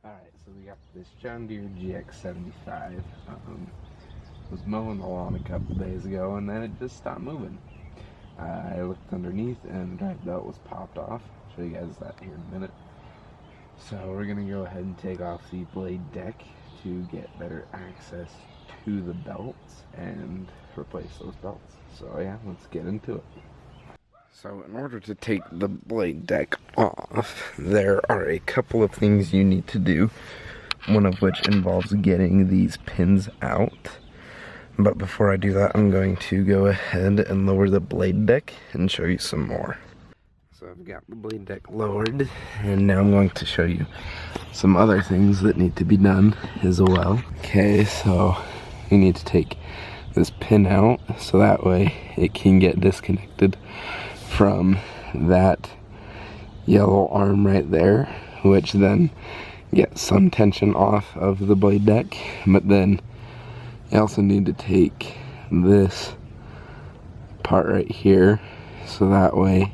Alright, so we got this John Deere GX75. Was mowing the lawn a couple days ago and then it just stopped moving. I looked underneath and the drive belt was popped off. I'll show you guys that here in a minute. So we're going to go ahead and take off the blade deck to get better access to the belts and replace those belts. So yeah, let's get into it. So in order to take the blade deck off, there are a couple of things you need to do, one of which involves getting these pins out. But before I do that, I'm going to go ahead and lower the blade deck and show you some more. So I've got the blade deck lowered, and now I'm going to show you some other things that need to be done as well. Okay, so you need to take this pin out so that way it can get disconnected from that yellow arm right there, which then gets some tension off of the blade deck. But then you also need to take this part right here, so that way,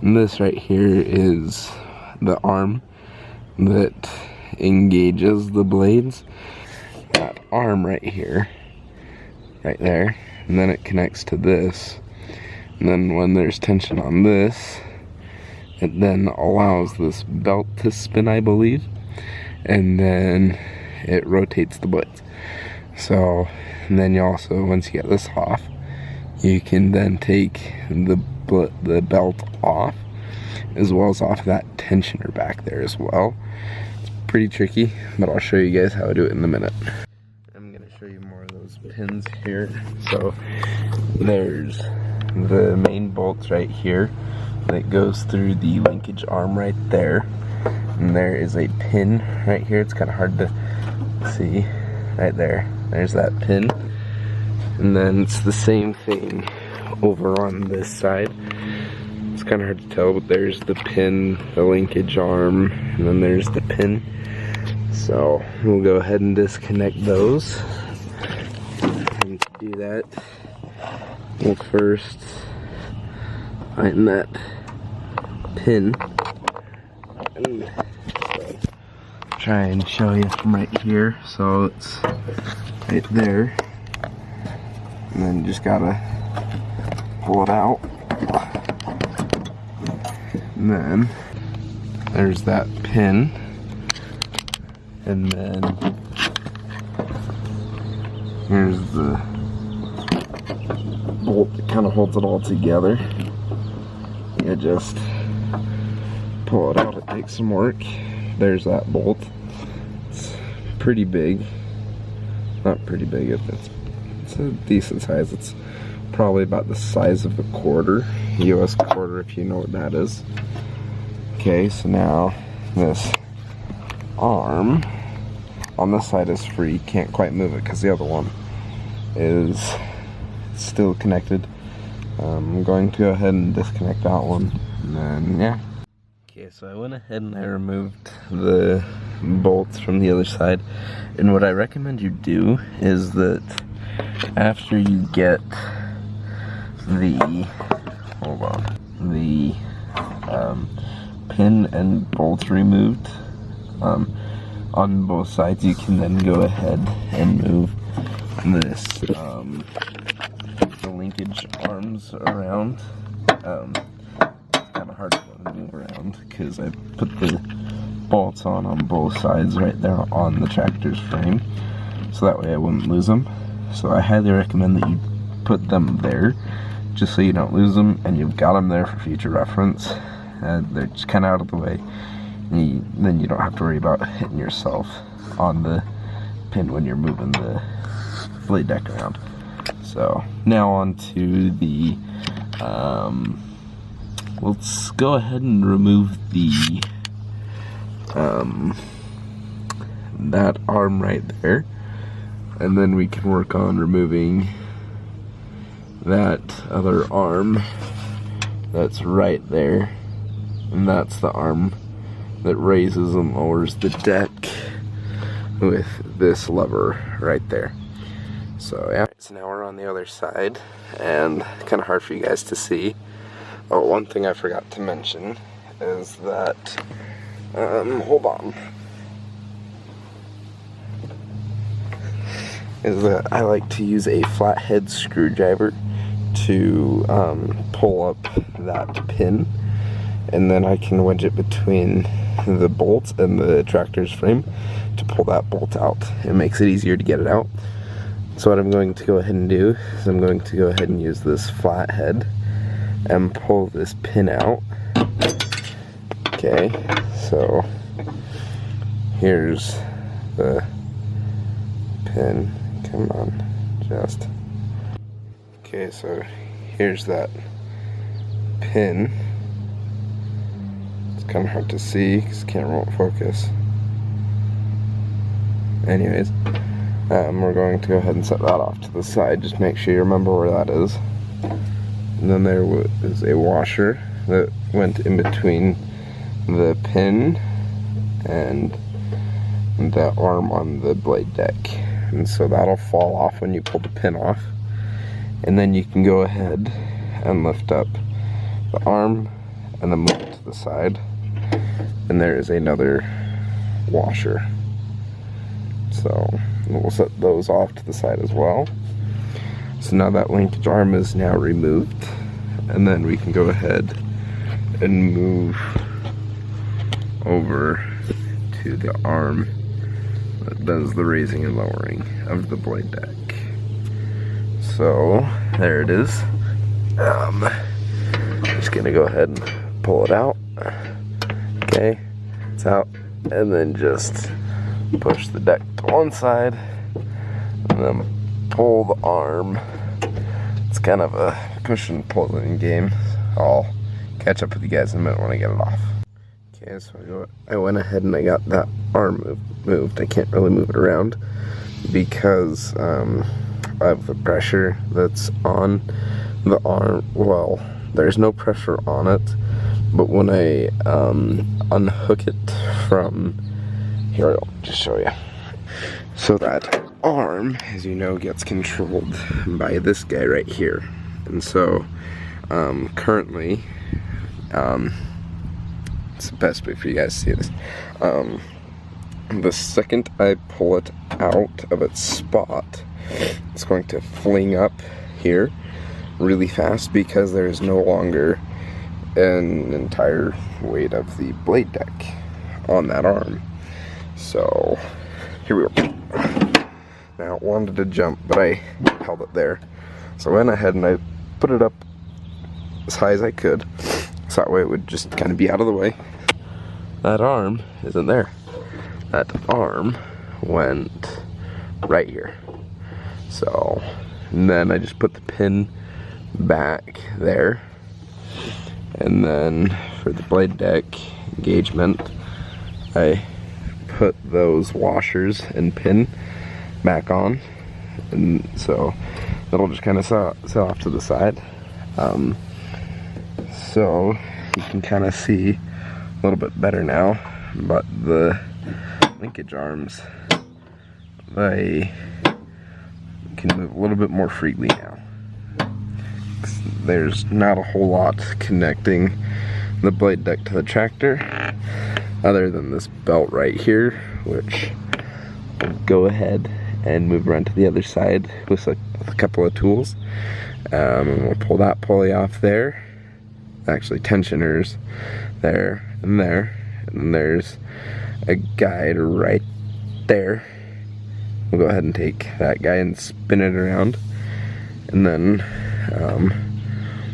and this right here is the arm that engages the blades. That arm right here, right there, and then it connects to this. And then when there's tension on this, it then allows this belt to spin, I believe, and then it rotates the blades. So, and then you also, once you get this off, you can then take the belt off, as well as off that tensioner back there as well. It's pretty tricky, but I'll show you guys how I do it in a minute. I'm going to show you more of those pins here. So, there's the main bolts right here that goes through the linkage arm right there, and there is a pin right here. It's kind of hard to see right there. There's that pin, and then it's the same thing over on this side. It's kind of hard to tell, but there's the pin, the linkage arm, and then there's the pin. So we'll go ahead and disconnect those. And to do that, we'll first find that pin and try and show you from right here. So it's right there, and then you just gotta pull it out, and then there's that pin, and then here's the bolt that kind of holds it all together. You just pull it out. It takes some work. There's that bolt. It's pretty big. Not pretty big, it's a decent size. It's probably about the size of a quarter, US quarter, if you know what that is. Okay, so now this arm on this side is free. Can't quite move it because the other one is still connected. I'm going to go ahead and disconnect that one, and then yeah. Okay, so I went ahead and I removed the bolts from the other side, and what I recommend you do is that after you get the pin and bolts removed on both sides, you can then go ahead and move this the linkage arms around. It's kind of hard to move around because I put the bolts on both sides right there on the tractor's frame, so that way I wouldn't lose them. So I highly recommend that you put them there just so you don't lose them, and you've got them there for future reference. They're just kind of out of the way, and then you don't have to worry about hitting yourself on the pin when you're moving the blade deck around. So now on to the let's go ahead and remove the that arm right there, and then we can work on removing that other arm that's right there, and that's the arm that raises and lowers the deck with this lever right there. So yeah, so now we're on the other side, and kind of hard for you guys to see. Oh, one thing I forgot to mention is that hold on. is that I like to use a flathead screwdriver to pull up that pin, and then I can wedge it between the bolt and the tractor's frame to pull that bolt out. It makes it easier to get it out. So what I'm going to go ahead and do is I'm going to go ahead and use this flathead and pull this pin out. Okay, so here's the pin. Come on, just. Okay, so here's that pin. It's kind of hard to see because the camera won't focus. Anyways, we're going to go ahead and set that off to the side. Just make sure you remember where that is. And then there was a washer that went in between the pin and the arm on the blade deck. And so that'll fall off when you pull the pin off. And then you can go ahead and lift up the arm and then move it to the side. And there is another washer. So we'll set those off to the side as well. So now that linkage arm is now removed, and then we can go ahead and move over to the arm that does the raising and lowering of the blade deck. So there it is. Just gonna go ahead and pull it out. Okay, it's out, and then just push the deck to one side, and then pull the arm. It's kind of a push and pulling game. I'll catch up with you guys in a minute when I get it off. Okay, so I went ahead and I got that arm moved. I can't really move it around because of the pressure that's on the arm. Well, there's no pressure on it, but when I unhook it from here, I'll just show you. So that arm, as you know, gets controlled by this guy right here. And so currently, it's the best way for you guys to see this. The second I pull it out of its spot, it's going to fling up here really fast because there is no longer an entire weight of the blade deck on that arm. So here we go. Now it wanted to jump, but I held it there. So I went ahead and I put it up as high as I could, so that way it would just kind of be out of the way. That arm isn't there. That arm went right here. So, and then I just put the pin back there. And then for the blade deck engagement, I put those washers and pin back on, and so it'll just kind of set off to the side. So you can kind of see a little bit better now, but the linkage arms, they can move a little bit more freely now. There's not a whole lot connecting the blade deck to the tractor other than this belt right here, which will go ahead and move around to the other side with a couple of tools. And we'll pull that pulley off there. Actually, tensioners there, and then there's a guide right there. We'll go ahead and take that guy and spin it around, and then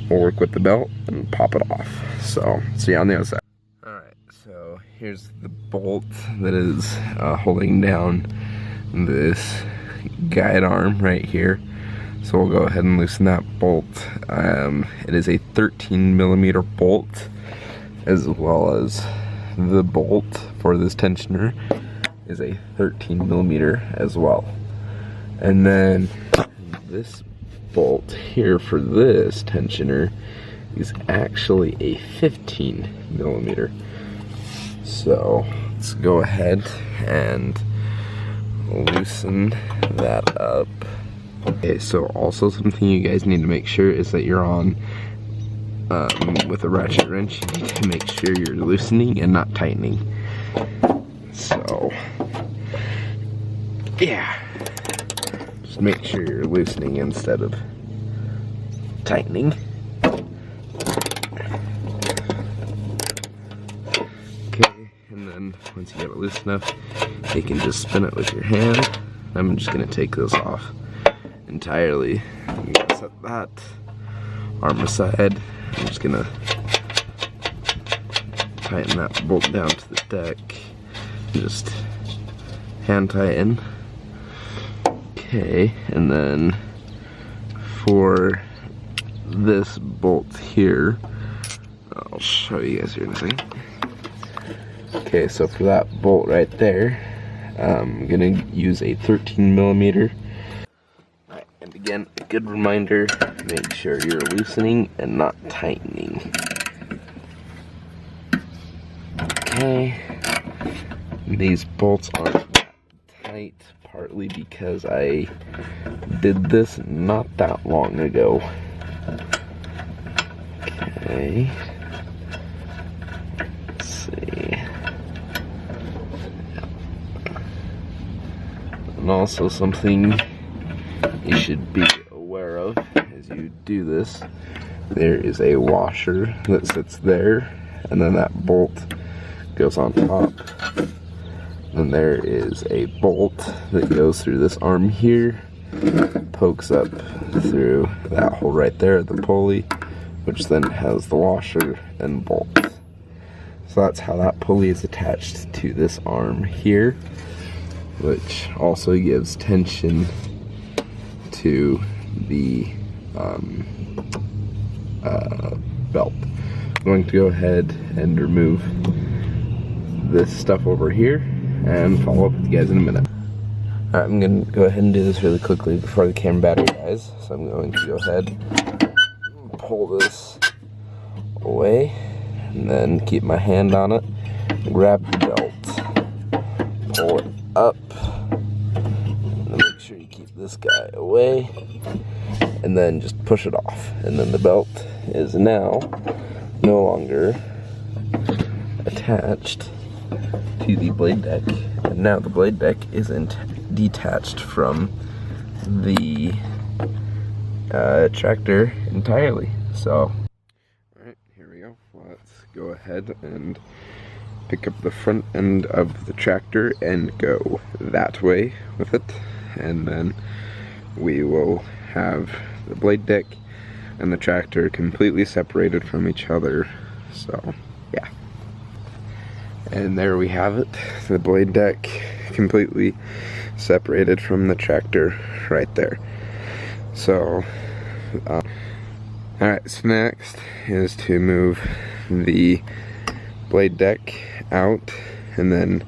we'll work with the belt and pop it off. So, see you on the other side. Alright, so here's the bolt that is holding down this guide arm right here. So we'll go ahead and loosen that bolt. It is a 13mm bolt, as well as the bolt for this tensioner is a 13mm as well. And then this bolt here for this tensioner is actually a 15mm. So let's go ahead and loosen that up. Okay, so also something you guys need to make sure is that you're on with a ratchet wrench. You need to make sure you're loosening and not tightening. So yeah, just make sure you're loosening instead of tightening. Okay, and then once you get it loose enough, you can just spin it with your hand. I'm just gonna take this off entirely. I'm gonna set that arm aside. I'm just gonna tighten that bolt down to the deck. Just hand tighten. Okay, and then for this bolt here, I'll show you guys here in a second. Okay, so for that bolt right there, I'm gonna use a 13mm. Alright, and again, a good reminder, make sure you're loosening and not tightening. Okay, these bolts aren't that tight, partly because I did this not that long ago. Okay, let's see. And also something you should be aware of as you do this, there is a washer that sits there, and then that bolt goes on top. Then there is a bolt that goes through this arm here, pokes up through that hole right there, the pulley, which then has the washer and bolt. So that's how that pulley is attached to this arm here, which also gives tension to the belt. I'm going to go ahead and remove this stuff over here and follow up with you guys in a minute. Alright, I'm going to go ahead and do this really quickly before the camera battery dies. So I'm going to go ahead and pull this away and then keep my hand on it, grab the belt, pull it up, and then make sure you keep this guy away, and then just push it off. And then the belt is now no longer attached to the blade deck, and now the blade deck isn't detached from the tractor entirely. So, alright, here we go. Let's go ahead and pick up the front end of the tractor and go that way with it, and then we will have the blade deck and the tractor completely separated from each other. So yeah, and there we have it, the blade deck completely separated from the tractor right there. So alright, so next is to move the blade deck out and then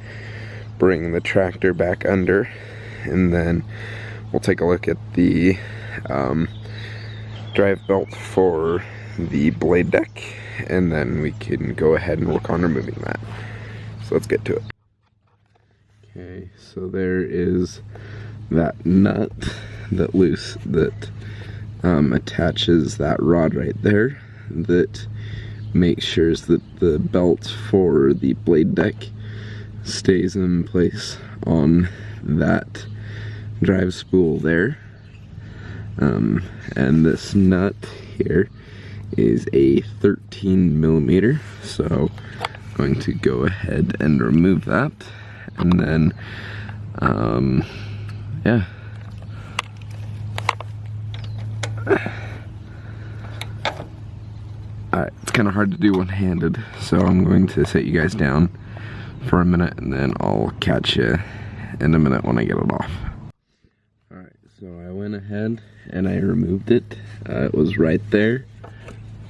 bring the tractor back under, and then we'll take a look at the drive belt for the blade deck, and then we can go ahead and work on removing that. So let's get to it. Okay, so there is that nut that attaches that rod right there, that makes sure that the belt for the blade deck stays in place on that drive spool there. And this nut here is a 13mm, so I'm going to go ahead and remove that, and then yeah, alright, it's kind of hard to do one-handed, so I'm going to set you guys down for a minute, and then I'll catch you in a minute when I get it off. Alright, so I went ahead and I removed it. It was right there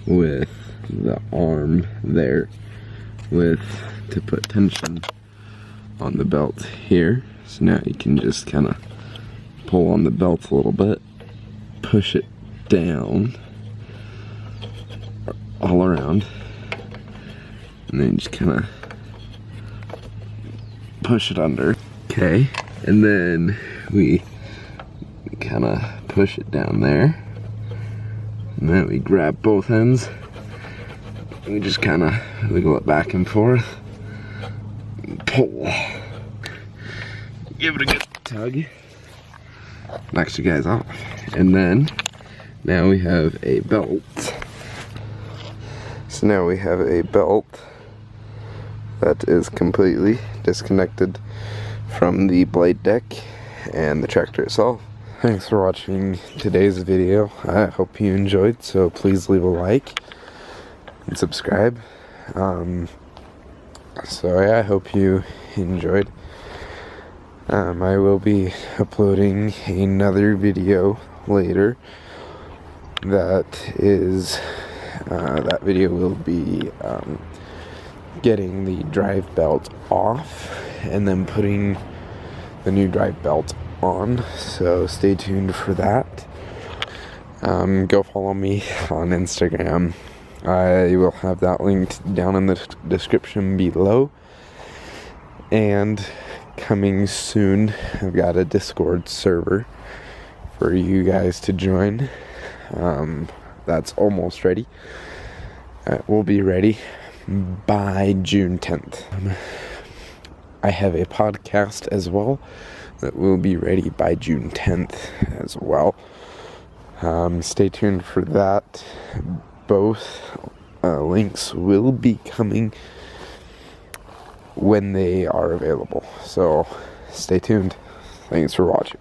with the arm there to put tension on the belt here. So now you can just kind of pull on the belt a little bit, push it down all around, and then just kind of push it under. Okay, and then we kind of push it down there, and then we grab both ends, and we just kind of wiggle it back and forth, and pull, give it a good tug, knocks you guys off. And then now we have a belt. So now we have a belt that is completely disconnected from the blade deck and the tractor itself. Thanks for watching today's video. I hope you enjoyed, so please leave a like and subscribe. So yeah, I hope you enjoyed. I will be uploading another video later. That video will be getting the drive belt off and then putting the new drive belt on, so stay tuned for that. Go follow me on Instagram. I will have that linked down in the description below. And coming soon, I've got a Discord server for you guys to join. That's almost ready. We'll be ready by June 10th. I have a podcast as well that will be ready by June 10th as well. Stay tuned for that. Both links will be coming when they are available. So stay tuned. Thanks for watching.